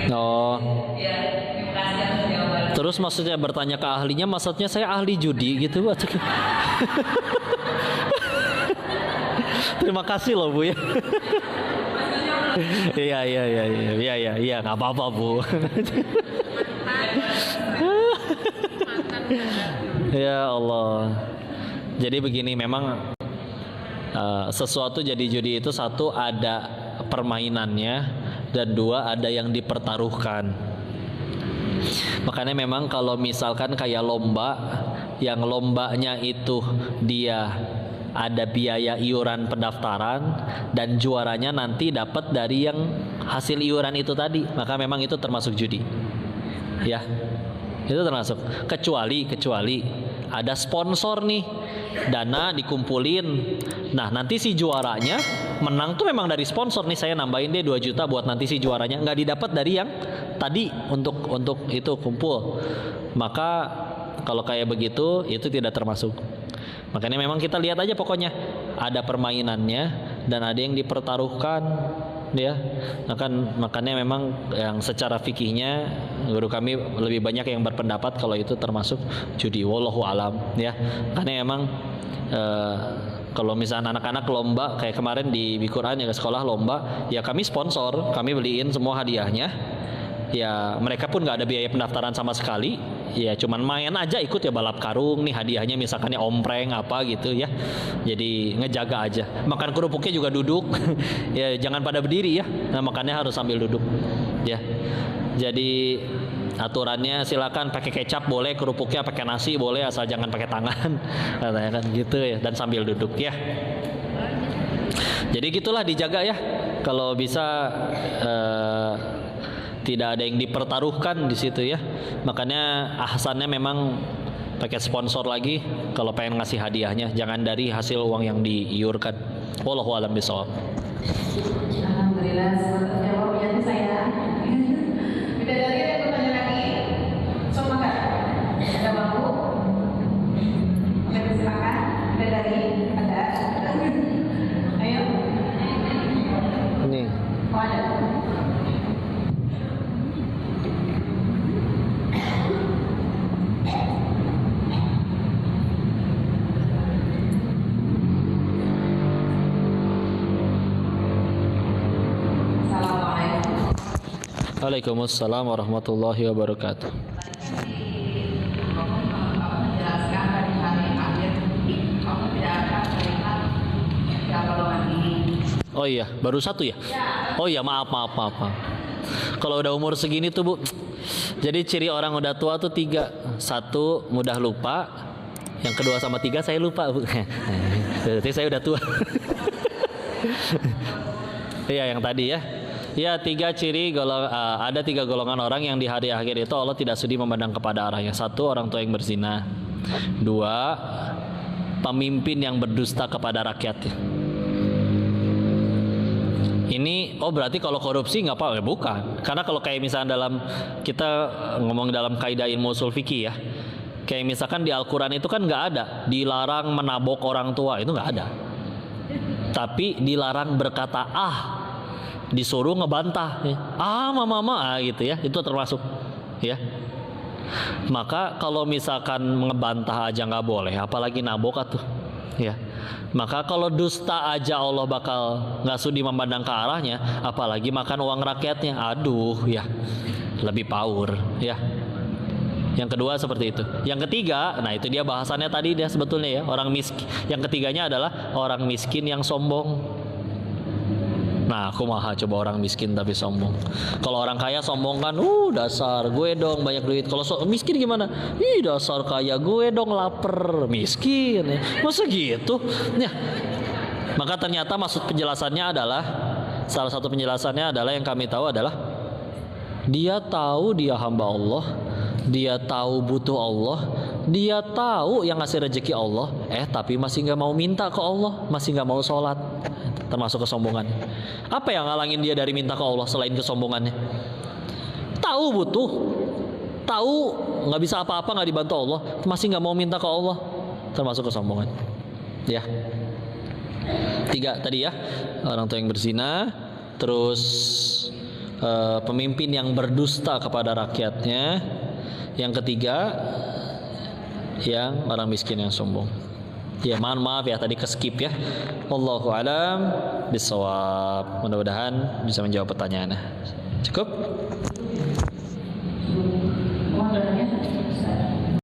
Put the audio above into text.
Oh. Terus maksudnya bertanya ke ahlinya, maksudnya saya ahli judi gitu. Terima kasih loh Bu ya. Iya, nggak apa-apa Bu. Ya Allah. Jadi begini, memang sesuatu jadi judi itu satu ada permainannya dan dua ada yang dipertaruhkan. Makanya memang kalau misalkan kayak lomba, yang lombanya itu dia ada biaya iuran pendaftaran dan juaranya nanti dapat dari yang hasil iuran itu tadi, maka memang itu termasuk judi. Ya. Itu termasuk, kecuali ada sponsor nih, dana dikumpulin. Nah, nanti si juaranya menang tuh memang dari sponsor nih, saya nambahin deh 2 juta buat nanti si juaranya, nggak didapat dari yang tadi untuk itu kumpul. Maka kalau kayak begitu itu tidak termasuk. Makanya memang kita lihat aja, pokoknya ada permainannya dan ada yang dipertaruhkan, ya. Makanya memang yang secara fikihnya guru kami lebih banyak yang berpendapat kalau itu termasuk judi, wallahu alam, ya. Karena memang kalau misalnya anak-anak lomba kayak kemarin di Quran ya, ke sekolah lomba, ya kami sponsor, kami beliin semua hadiahnya. Ya mereka pun nggak ada biaya pendaftaran sama sekali, ya cuman main aja, ikut ya balap karung nih, hadiahnya misalkan ya ompreng apa gitu ya, jadi ngejaga aja. Makan kerupuknya juga duduk. Ya jangan pada berdiri ya, nah makannya harus sambil duduk ya. Jadi aturannya silakan pakai kecap boleh, kerupuknya pakai nasi boleh, asal jangan pakai tangan, katanya kan gitu ya, dan sambil duduk ya. Jadi gitulah, dijaga ya, kalau bisa tidak ada yang dipertaruhkan di situ ya. Makanya ahsannya memang pakai sponsor lagi kalau pengen ngasih hadiahnya, jangan dari hasil uang yang diiurkan. Wallahu a'lam bishawab. Alhamdulillah, jawabnya saya. Beda dari ada pertanyaan lagi. Coba Kak, ada bangku. Oke, silakan. Beda dari ada. Ayo. Ini. Oh, ada. Waalaikumsalam warahmatullahi wabarakatuh. Menjelaskan dari hari akhir kamu tidak akan melihat golongan ini. Oh iya, baru satu ya? Oh iya, maaf. Kalau udah umur segini tuh Bu, jadi ciri orang udah tua tuh 3. 1, mudah lupa. Yang kedua sama 3 saya lupa Bu. Berarti saya udah tua. Iya, yang tadi ya. Ya, 3 ciri ada 3 golongan orang yang di hari akhir itu Allah tidak sudi memandang kepada arahnya. 1, orang tua yang berzina. 2, pemimpin yang berdusta kepada rakyatnya. Ini berarti kalau korupsi nggak apa-apa? Bukan. Karena kalau kayak misalnya dalam kita ngomong dalam kaidah ilmu ushul fikih ya, kayak misalkan di Al-Quran itu kan nggak ada dilarang menabok orang tua, itu nggak ada. Tapi dilarang berkata disuruh ngebantah ya. Mama gitu ya, itu termasuk ya. Maka kalau misalkan ngebantah aja nggak boleh, apalagi nabok tuh ya. Maka kalau dusta aja Allah bakal nggak sudi memandang ke arahnya, apalagi makan uang rakyatnya. Aduh ya, lebih power ya. Yang kedua seperti itu. Yang ketiga, nah itu dia bahasannya tadi dia sebetulnya ya, orang miskin. Yang ketiganya adalah orang miskin yang sombong. Nah, aku maha coba orang miskin tapi sombong. Kalau orang kaya sombong kan, dasar gue dong banyak duit. Kalau miskin gimana? Dasar kaya gue dong lapar, miskin. Masa gitu? Ya. Maka ternyata maksud penjelasannya adalah, salah satu penjelasannya adalah yang kami tahu adalah dia tahu dia hamba Allah, dia tahu butuh Allah, dia tahu yang ngasih rezeki Allah, tapi masih nggak mau minta ke Allah, masih nggak mau sholat. Termasuk kesombongan. Apa yang ngalangin dia dari minta ke Allah selain kesombongannya? Tahu butuh, tahu nggak bisa apa-apa, nggak dibantu Allah, masih nggak mau minta ke Allah, termasuk kesombongan. Ya. 3 tadi ya, orang tua yang berzina, terus pemimpin yang berdusta kepada rakyatnya. Yang ketiga, yang orang miskin yang sombong. Ya, maaf ya tadi ke-skip ya. Wallahu alam bisawab. Mudah-mudahan bisa menjawab pertanyaannya. Cukup? Mohon doanya.